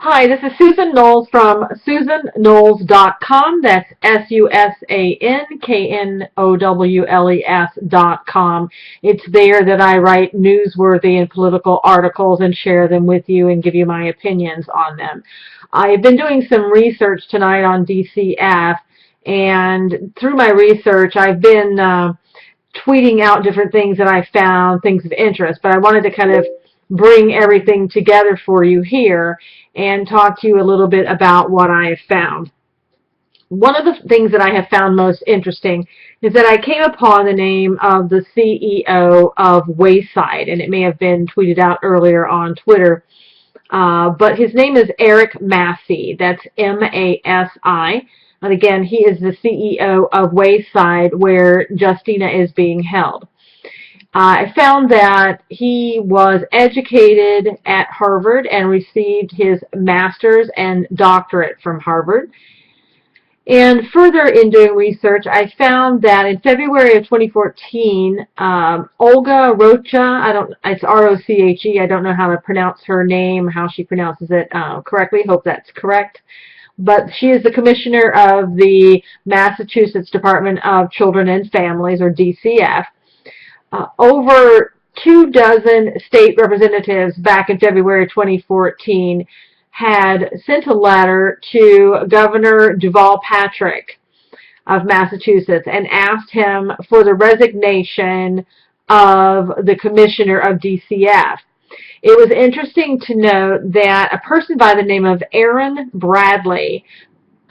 Hi, this is Susan Knowles from SusanKnowles.com. That's SusanKnowles.com. It's there that I write newsworthy and political articles and share them with you and give you my opinions on them. I've been doing some research tonight on DCF, and through my research I've been tweeting out different things that I found, things of interest, but I wanted to kind of bring everything together for you here and talk to you a little bit about what I have found. One of the things that I have found most interesting is that I came upon the name of the CEO of Wayside, and it may have been tweeted out earlier on Twitter, but his name is Eric Massey. That's M-A-S-I. And again, he is the CEO of Wayside, where Justina is being held. I found that he was educated at Harvard and received his master's and doctorate from Harvard. And further in doing research, I found that in February of 2014, Olga Rocha, it's R-O-C-H-E, I don't know how to pronounce her name, how she pronounces it correctly, hope that's correct. But she is the commissioner of the Massachusetts Department of Children and Families, or DCF. Over 24 state representatives back in February 2014 had sent a letter to Governor Deval Patrick of Massachusetts and asked him for the resignation of the commissioner of DCF. It was interesting to note that a person by the name of Erin Bradley,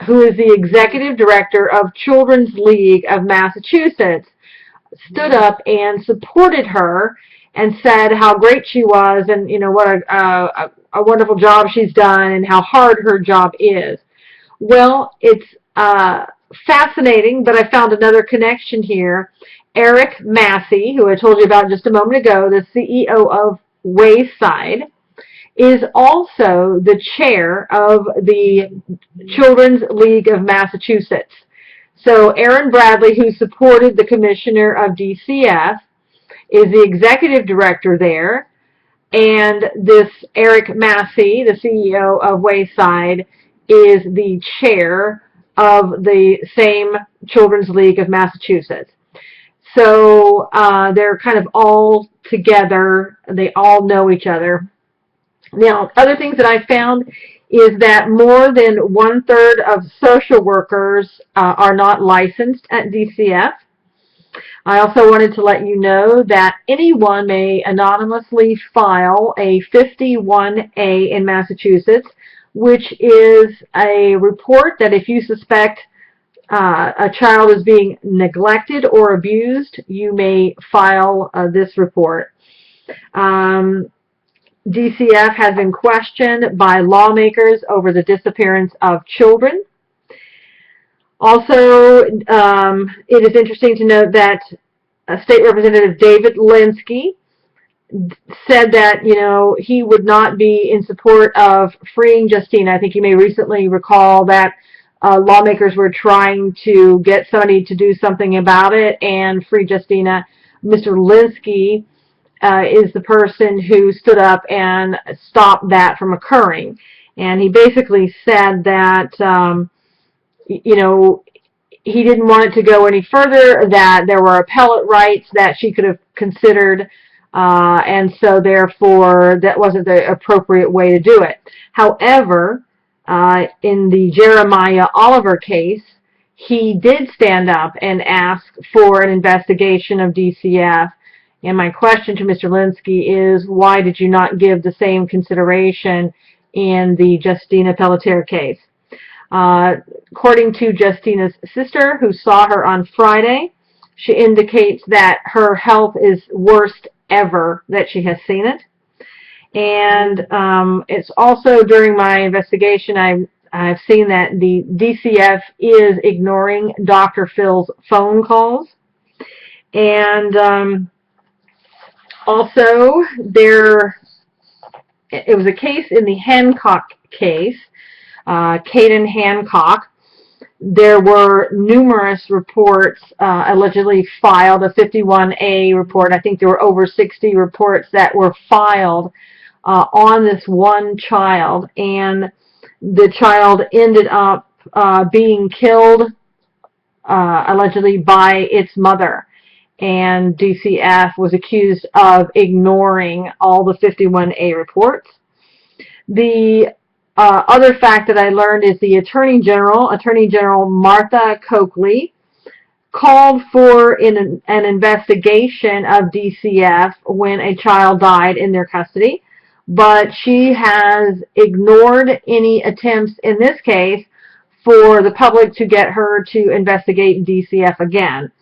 who is the executive director of Children's League of Massachusetts, stood up and supported her and said how great she was and what a wonderful job she's done and how hard her job is. Well, it's fascinating, but I found another connection here. Eric Massey, who I told you about just a moment ago, the CEO of Wayside, is also the chair of the Children's League of Massachusetts. So Erin Bradley, who supported the commissioner of DCF, is the executive director there, and this Eric Massey, the CEO of Wayside, is the chair of the same Children's League of Massachusetts. So they're kind of all together. They all know each other. Now, other things that I found is that more than 1/3 of social workers are not licensed at DCF. I also wanted to let you know that anyone may anonymously file a 51A in Massachusetts, which is a report that if you suspect a child is being neglected or abused, you may file this report. DCF has been questioned by lawmakers over the disappearance of children. Also, it is interesting to note that State Representative David Linsky said that, he would not be in support of freeing Justina. I think you may recently recall that lawmakers were trying to get somebody to do something about it and free Justina. Mr. Linsky is the person who stood up and stopped that from occurring. And he basically said that, he didn't want it to go any further, that there were appellate rights that she could have considered, and so therefore that wasn't the appropriate way to do it. However, in the Jeremiah Oliver case, he did stand up and ask for an investigation of DCF. And my question to Mr. Linsky is, why did you not give the same consideration in the Justina Pelletier case? According to Justina's sister, who saw her on Friday, she indicates that her health is worst ever that she has seen it. And it's also during my investigation, I've seen that the DCF is ignoring Dr. Phil's phone calls. And also, it was a case in the Hancock case, Caden Hancock. There were numerous reports allegedly filed, a 51A report. I think there were over 60 reports that were filed on this one child, and the child ended up being killed allegedly by its mother. And DCF was accused of ignoring all the 51A reports. The other fact that I learned is the Attorney General Martha Coakley, called for an investigation of DCF when a child died in their custody, but she has ignored any attempts in this case for the public to get her to investigate DCF again.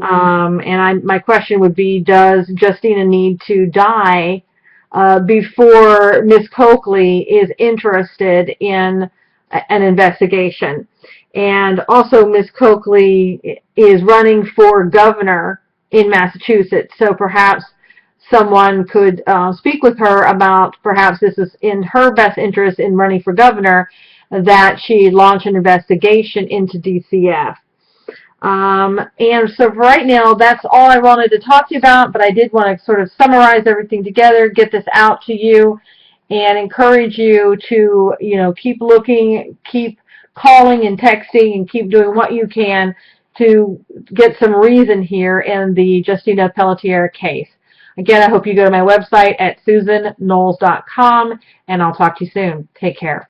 And my question would be, does Justina need to die before Ms. Coakley is interested in an investigation? And also, Ms. Coakley is running for governor in Massachusetts, so perhaps someone could speak with her about perhaps this is in her best interest in running for governor, that she launch an investigation into DCF. And so for right now, that's all I wanted to talk to you about, but I did want to sort of summarize everything together, get this out to you, and encourage you to, keep looking, keep calling and texting, and keep doing what you can to get some reason here in the Justina Pelletier case. Again, I hope you go to my website at susanknowles.com, and I'll talk to you soon. Take care.